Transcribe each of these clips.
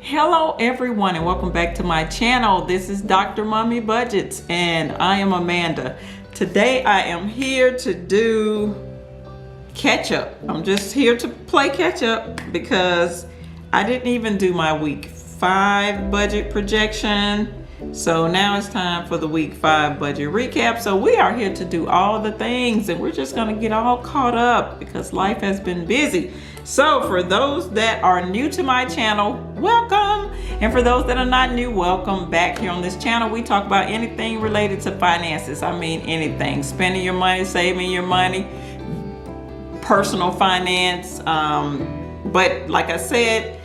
Hello everyone and welcome back to my channel. This is Dr. Mommy Budgets and I am Amanda. Today I am here to do catch up. I'm just here to play catch up because I didn't even do my week 5 budget projection. So now it's time for the week 5 budget recap. So we are here to do all the things and we're just gonna get all caught up because life has been busy. So for those that are new to my channel, welcome. And for those that are not new, welcome back here on this channel. We talk about anything related to finances. I mean anything, spending your money, saving your money, personal finance. But like I said,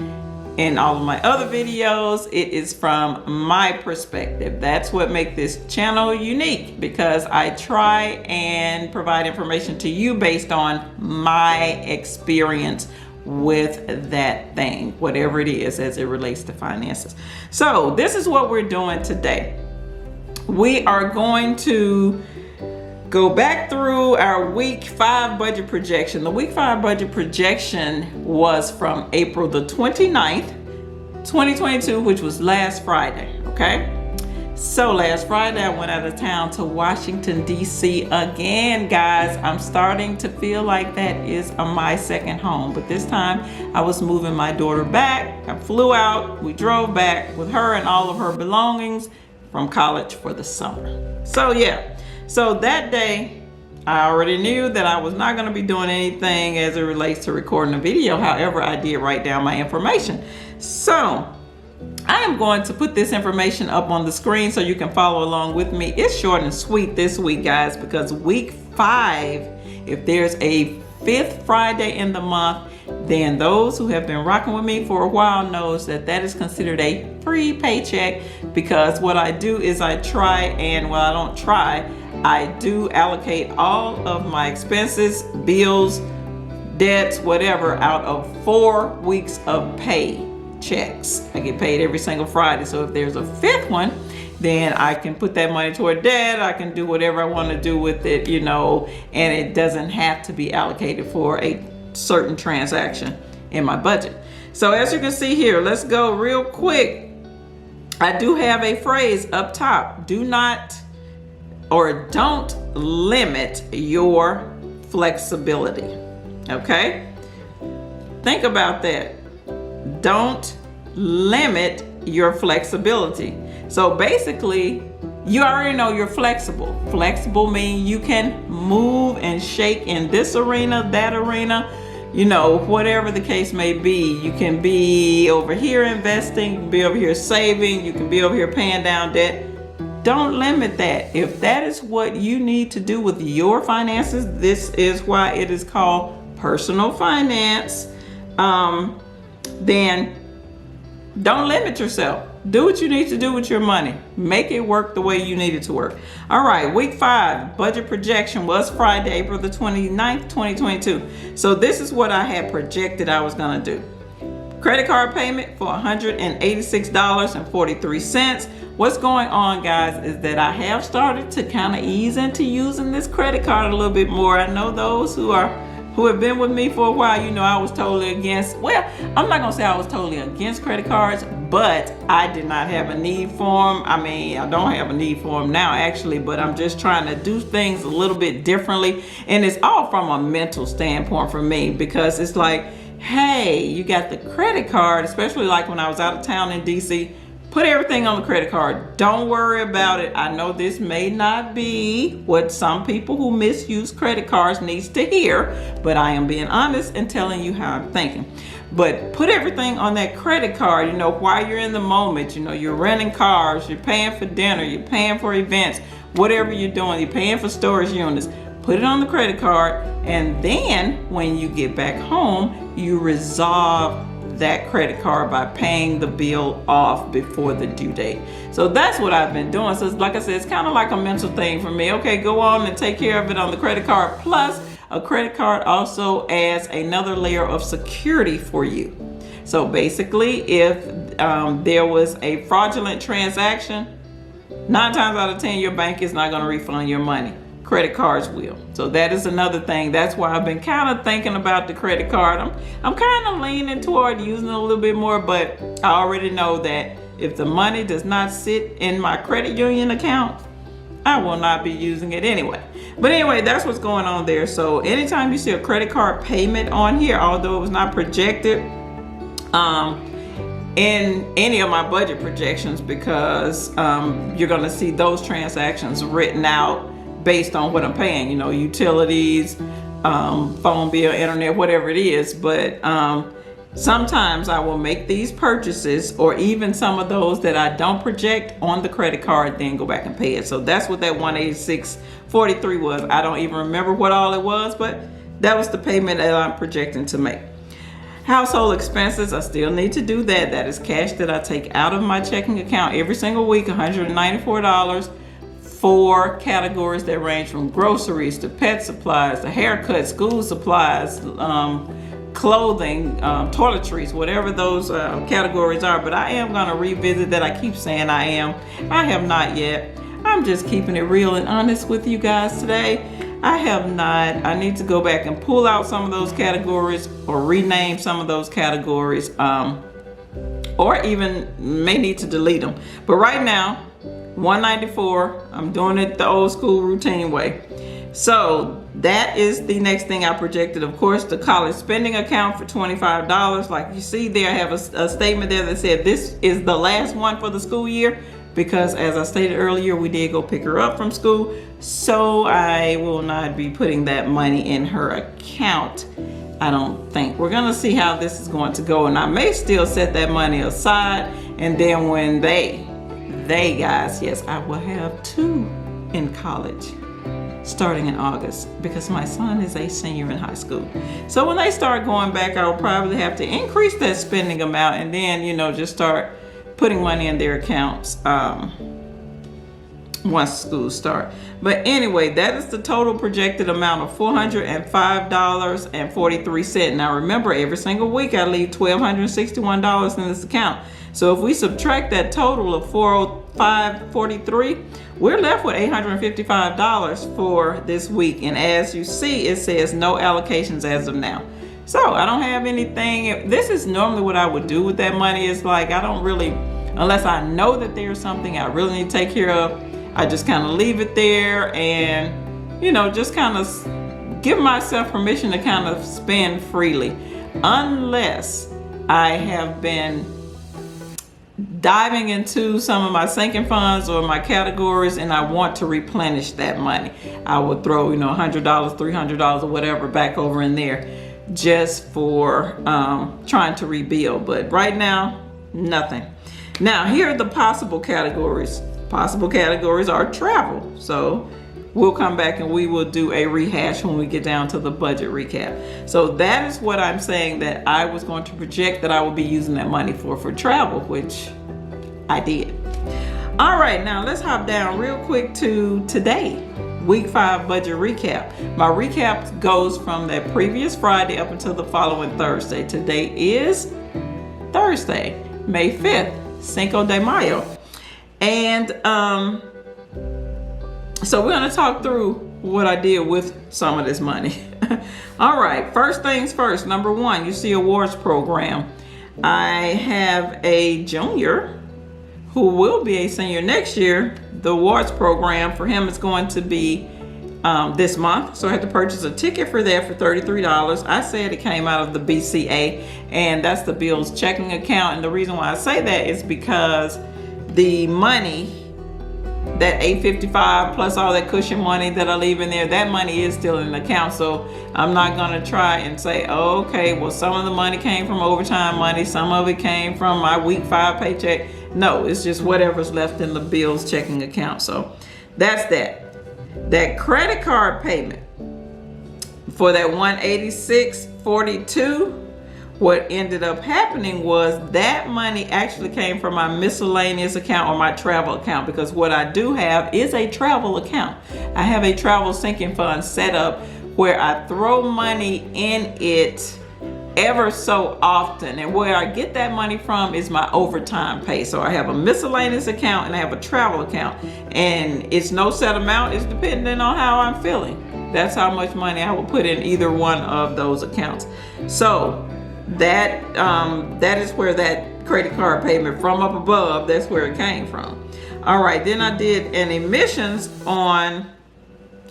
in all of my other videos, it is from my perspective. That's what makes this channel unique, because I try and provide information to you based on my experience with that thing, whatever it is as it relates to finances. So this is what we're doing today. We are going to go back through our week 5 budget projection. The week 5 budget projection was from April the 29th, 2022, which was last Friday, okay? So last Friday, I went out of town to Washington, D.C. again, guys. I'm starting to feel like that is my second home, but this time I was moving my daughter back. I flew out, we drove back with her and all of her belongings from college for the summer. So yeah. So that day, I already knew that I was not going to be doing anything as it relates to recording a video. However, I did write down my information. So I am going to put this information up on the screen so you can follow along with me. It's short and sweet this week, guys, because week 5, if there's a 5th Friday in the month, then those who have been rocking with me for a while knows that that is considered a free paycheck, because what I do is I try and, well, I don't try, I do allocate all of my expenses, bills, debts, whatever, out of 4 weeks of pay checks. I get paid every single Friday. So if there's a 5th one, then I can put that money toward debt. I can do whatever I want to do with it, you know, and it doesn't have to be allocated for a certain transaction in my budget. So as you can see here, let's go real quick. I do have a phrase up top: do not or don't limit your flexibility. Okay? Think about that. Don't limit your flexibility. So basically, you already know you're flexible. Flexible means you can move and shake in this arena, that arena, you know, whatever the case may be. You can be over here investing, you can be over here saving, you can be over here paying down debt. Don't limit that. If that is what you need to do with your finances, this is why it is called personal finance, then don't limit yourself. Do what you need to do with your money. Make it work the way you need it to work. All right, week 5 budget projection was Friday, April the 29th, 2022. So this is what I had projected I was gonna do. Credit card payment for $186.43. What's going on, guys, is that I have started to kind of ease into using this credit card a little bit more. I know those who have been with me for a while, you know, I was totally against, well, I'm not gonna say I was totally against credit cards, but I did not have a need for them. I mean, I don't have a need for them now, actually, but I'm just trying to do things a little bit differently. And it's all from a mental standpoint for me, because it's like, hey, you got the credit card, especially like when I was out of town in DC, put everything on the credit card. Don't worry about it. I know this may not be what some people who misuse credit cards needs to hear, but I am being honest and telling you how I'm thinking. But put everything on that credit card, you know, while you're in the moment. You know, you're renting cars, you're paying for dinner, you're paying for events, whatever you're doing, you're paying for storage units. Put it on the credit card, and then when you get back home, you resolve that credit card by paying the bill off before the due date. So that's what I've been doing. So it's, like I said, it's kind of like a mental thing for me. Okay, go on and take care of it on the credit card. Plus, a credit card also adds another layer of security for you. So basically, if there was a fraudulent transaction, 9 times out of 10, your bank is not going to refund your money. credit cards will. So that is another thing. That's why I've been kind of thinking about the credit card. I'm kind of leaning toward using it a little bit more, but I already know that if the money does not sit in my credit union account, I will not be using it anyway. But anyway, that's what's going on there. So anytime you see a credit card payment on here, although it was not projected in any of my budget projections, because you're going to see those transactions written out based on what I'm paying, you know, utilities, phone bill, internet, whatever it is. But sometimes I will make these purchases, or even some of those that I don't project on the credit card, then go back and pay it. So that's what that $186.43 was. I don't even remember what all it was, but that was the payment that I'm projecting to make. Household expenses, I still need to do that. That is cash that I take out of my checking account every single week, $194 for categories that range from groceries to pet supplies, to haircuts, school supplies, clothing, toiletries, whatever those categories are. But I am going to revisit that. I keep saying I am. I have not yet. I'm just keeping it real and honest with you guys today. I have not. I need to go back and pull out some of those categories, or rename some of those categories, or even may need to delete them. But right now, $194, I'm doing it the old school routine way. So that is the next thing I projected. Of course, the college spending account for $25. Like you see there, I have a statement there that said this is the last one for the school year, because as I stated earlier, we did go pick her up from school. So I will not be putting that money in her account, I don't think. We're gonna see how this is going to go, and I may still set that money aside, and then when they guys, yes, I will have 2 in college starting in August, because my son is a senior in high school. So when they start going back, I will probably have to increase that spending amount, and then, you know, just start putting money in their accounts once schools start. But anyway, that is the total projected amount of $405.43. Now remember, every single week I leave $1,261 in this account. So if we subtract that total of $405.43, we're left with $855 for this week. And as you see, it says no allocations as of now. So I don't have anything. This is normally what I would do with that money. It's like, I don't really, unless I know that there's something I really need to take care of, I just kind of leave it there and, you know, just kind of give myself permission to kind of spend freely, unless I have been diving into some of my sinking funds or my categories and I want to replenish that money. I would throw, you know, $100, $300 or whatever back over in there, just for trying to rebuild. But right now, nothing. Now, here are the possible categories. Possible categories are travel. So we'll come back and we will do a rehash when we get down to the budget recap. So that is what I'm saying that I was going to project that I will be using that money for travel, which I did. All right, now let's hop down real quick to today. Week 5 budget recap. My recap goes from that previous Friday up until the following Thursday. Today is Thursday, May 5th, Cinco de Mayo. And so we're going to talk through what I did with some of this money. All right, first things first. Number 1, you see awards program. I have a junior who will be a senior next year. The awards program for him is going to be this month. So I had to purchase a ticket for that for $33. I said it came out of the BCA, and that's the Bill's checking account. And the reason why I say that is because the money, that $855 plus all that cushion money that I leave in there, that money is still in the account. So I'm not gonna try and say, oh, okay, well, some of the money came from overtime money, some of it came from my week 5 paycheck. No, it's just whatever's left in the Bill's checking account. So that's that. That credit card payment for that $186.42, what ended up happening was that money actually came from my miscellaneous account, or my travel account, because what I do have is a travel account. I have a travel sinking fund set up where I throw money in it ever so often, and where I get that money from is my overtime pay. So I have a miscellaneous account and I have a travel account, and it's no set amount. It's depending on how I'm feeling. That's how much money I will put in either one of those accounts. So that is where that credit card payment from up above, that's where it came from. All right, then I did an emissions on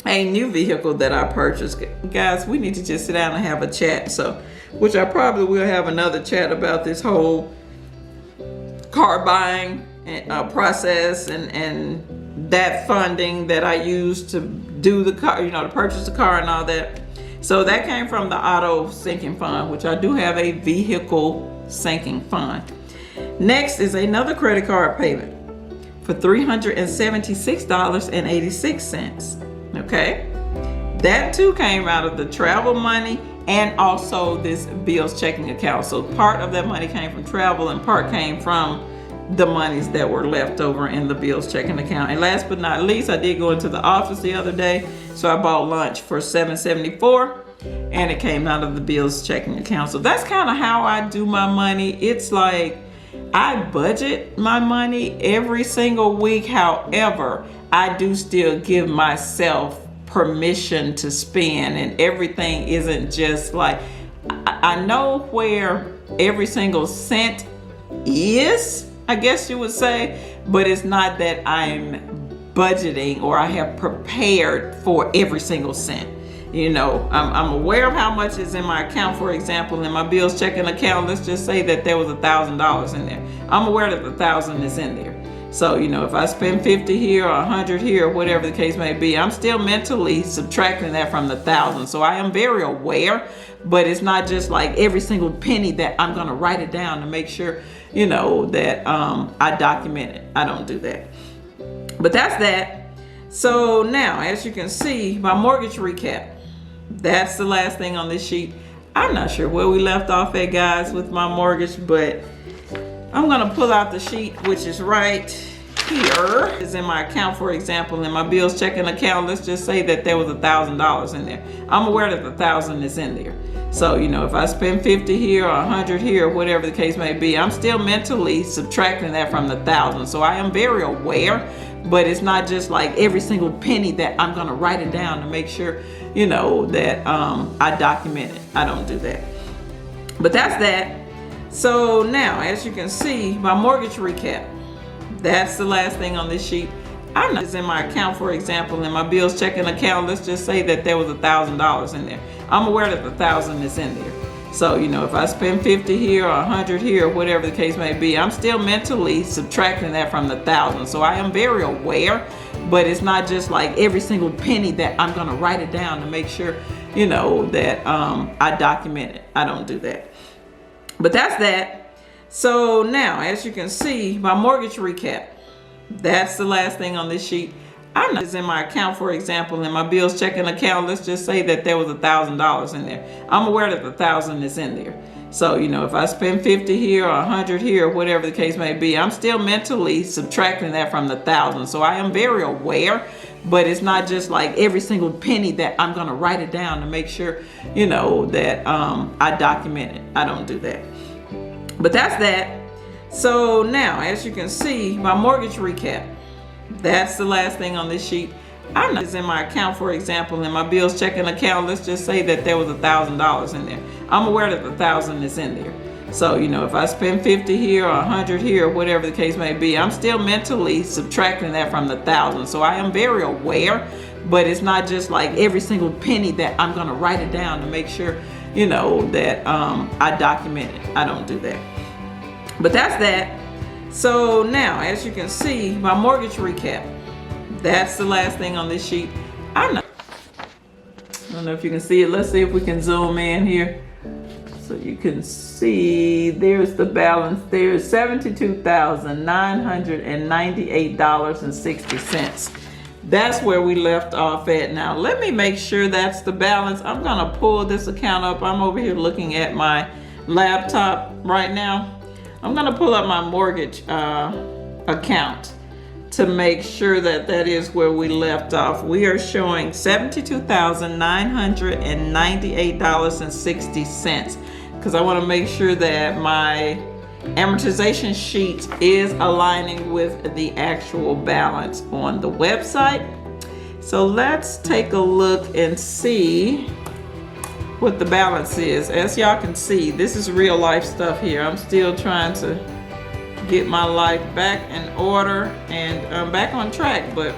a new vehicle that I purchased. Guys, we need to just sit down and have a chat. So, which I probably will have another chat about this whole car buying process and that funding that I used to do the car, to purchase the car and all that. So that came from the auto sinking fund, which I do have a vehicle sinking fund. Next is another credit card payment for $376.86. Okay, that too came out of the travel money and also this bills checking account. So part of that money came from travel and part came from the monies that were left over in the bills checking account. And last but not least, I did go into the office the other day, so I bought lunch for $7.74 and it came out of the bills checking account. So that's kind of how I do my money. It's like I budget my money every single week. However, I do still give myself permission to spend, and everything isn't just like, I know where every single cent is, I guess you would say, but it's not that I'm budgeting or I have prepared for every single cent. I'm aware of how much is in my account. For example, in my bills checking account, let's just say that there was $1,000 in there. I'm aware that the $1,000 is in there. So, if I spend 50 here or 100 here, or whatever the case may be, I'm still mentally subtracting that from the 1,000. So I am very aware, but it's not just like every single penny that I'm going to write it down to make sure, that I document it. I don't do that. But that's that. So now, as you can see, my mortgage recap, that's the last thing on this sheet. I'm not sure where we left off at, guys, with my mortgage, but I'm gonna pull out the sheet, which is right here. Is in my account, for example, in my bills checking account, let's just say that there was $1,000 in there. I'm aware that the $1,000 is in there. So, if I spend 50 here or 100 here, or whatever the case may be, I'm still mentally subtracting that from the 1,000. So I am very aware, but it's not just like every single penny that I'm gonna write it down to make sure, that I document it. I don't do that. But that's that. So now, as you can see, my mortgage recap, that's the last thing on this sheet. Is in my account, for example, in my bills checking account, let's just say that there was $1,000 in there. I'm aware that the $1,000 is in there. So, if I spend 50 here or 100 here, or whatever the case may be, I'm still mentally subtracting that from the 1,000. So I am very aware, but it's not just like every single penny that I'm gonna write it down to make sure, that I document it. I don't do that. But that's that. So now, as you can see, my mortgage recap, that's the last thing on this sheet. Is in my account, for example, in my bills checking account, let's just say that there was $1,000 in there. I'm aware that the $1,000 is in there. So, if I spend 50 here or 100 here, or whatever the case may be, I'm still mentally subtracting that from the 1,000. So I am very aware, but it's not just like every single penny that I'm gonna write it down to make sure, that I document it. I don't do that. But that's that. So now, as you can see, my mortgage recap, that's the last thing on this sheet. Is in my account, for example, in my bills checking account, let's just say that there was $1,000 in there. I'm aware that the $1,000 is in there. So, if I spend 50 here or 100 here, or whatever the case may be, I'm still mentally subtracting that from the 1,000. So I am very aware, but it's not just like every single penny that I'm gonna write it down to make sure, that I document it. I don't do that. But that's that. So now, as you can see, my mortgage recap, that's the last thing on this sheet. I don't know if you can see it. Let's see if we can zoom in here. So you can see there's the balance. There's $72,998.60. That's where we left off at. Now, let me make sure that's the balance. I'm gonna pull this account up. I'm over here looking at my laptop right now. I'm gonna pull up my mortgage account to make sure that that is where we left off. We are showing $72,998.60. because I want to make sure that my amortization sheet is aligning with the actual balance on the website. So let's take a look and see what the balance is. As y'all can see, this is real life stuff here. I'm still trying to get my life back in order and I'm back on track, but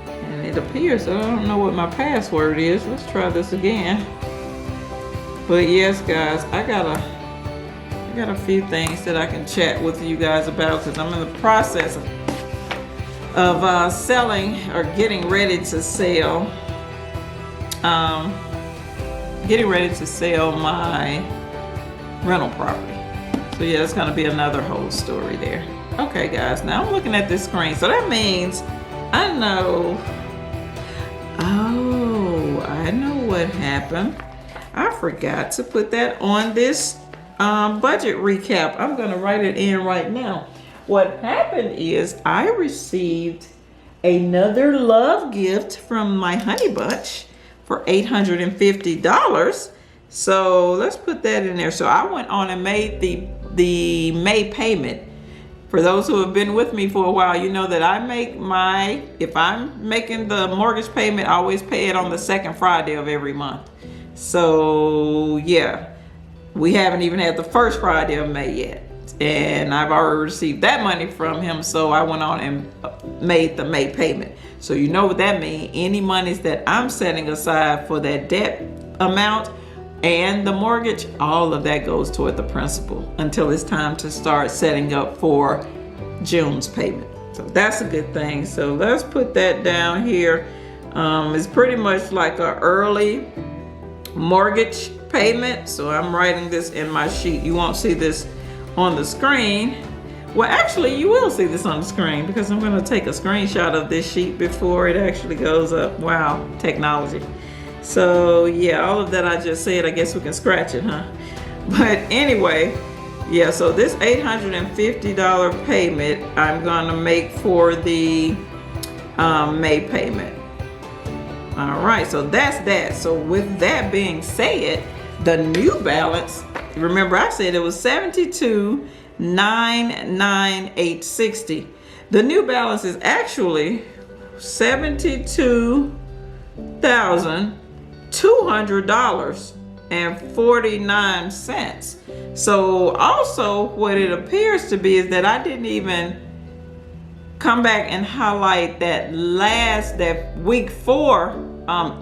and it appears I don't know what my password is. Let's try this again. But yes, guys, I got a few things that I can chat with you guys about because I'm in the process of selling or getting ready to sell my rental property. So yeah, it's gonna be another whole story there. Okay guys, now I'm looking at this screen. So that means I know what happened. I forgot to put that on this budget recap. I'm gonna write it in right now. What happened is I received another love gift from my honey bunch for $850. So let's put that in there. So I went on and made the May payment. For those who have been with me for a while, you know that I make if I'm making the mortgage payment, I always pay it on the second Friday of every month. So yeah, we haven't even had the first Friday of May yet. And I've already received that money from him, so I went on and made the May payment. So you know what that means. Any monies that I'm setting aside for that debt amount and the mortgage, all of that goes toward the principal until it's time to start setting up for June's payment. So that's a good thing. So let's put that down here. It's pretty much like an early mortgage payment. So I'm writing this in my sheet. You won't see this on the screen. Well, actually you will see this on the screen because I'm going to take a screenshot of this sheet before it actually goes up. Wow, technology. So yeah, all of that I just said, I guess we can scratch it, huh? But anyway, yeah, so this $850 payment I'm going to make for the May payment. All right, so that's that. So with that being said, the new balance, remember I said it was $72,998.60. The new balance is actually $72,200.49. So also what it appears to be is that I didn't even come back and highlight that week 4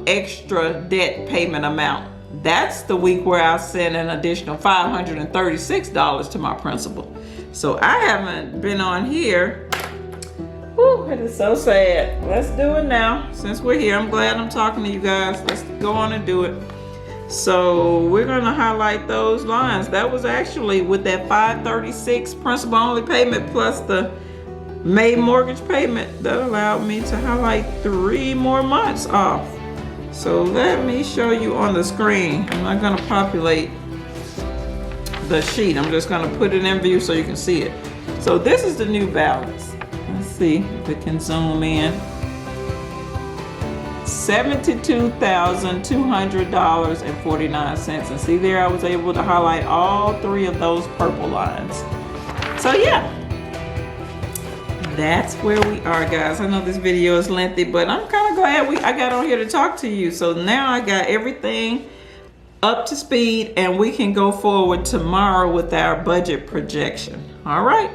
extra debt payment amount. That's the week where I sent an additional $536 to my principal. So I haven't been on here. Whew, it is so sad. Let's do it now. Since we're here, I'm glad I'm talking to you guys. Let's go on and do it. So we're gonna highlight those lines. That was actually with that $536 principal only payment plus the May mortgage payment that allowed me to highlight 3 more months off. So let me show you on the screen. I'm not gonna populate the sheet. I'm just gonna put it in view so you can see it. So this is the new balance. Let's see if it can zoom in. $72,200.49. And see there, I was able to highlight all 3 of those purple lines. So yeah, that's where we are, guys. I know this video is lengthy, but I'm kind of glad I got on here to talk to you. So now I got everything up to speed and we can go forward tomorrow with our budget projection. All right.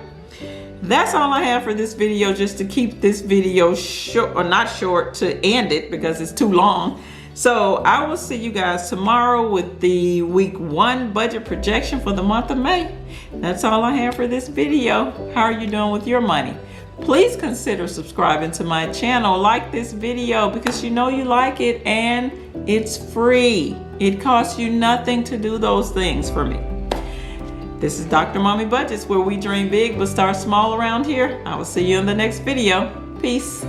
That's all I have for this video, just to keep this video short, or not short, to end it because it's too long. So I will see you guys tomorrow with the week 1 budget projection for the month of May. That's all I have for this video. How are you doing with your money? Please consider subscribing to my channel. Like this video because you know you like it and it's free. It costs you nothing to do those things for me. This is Dr. Mommy Budgets, where we dream big but start small around here. I will see you in the next video. Peace.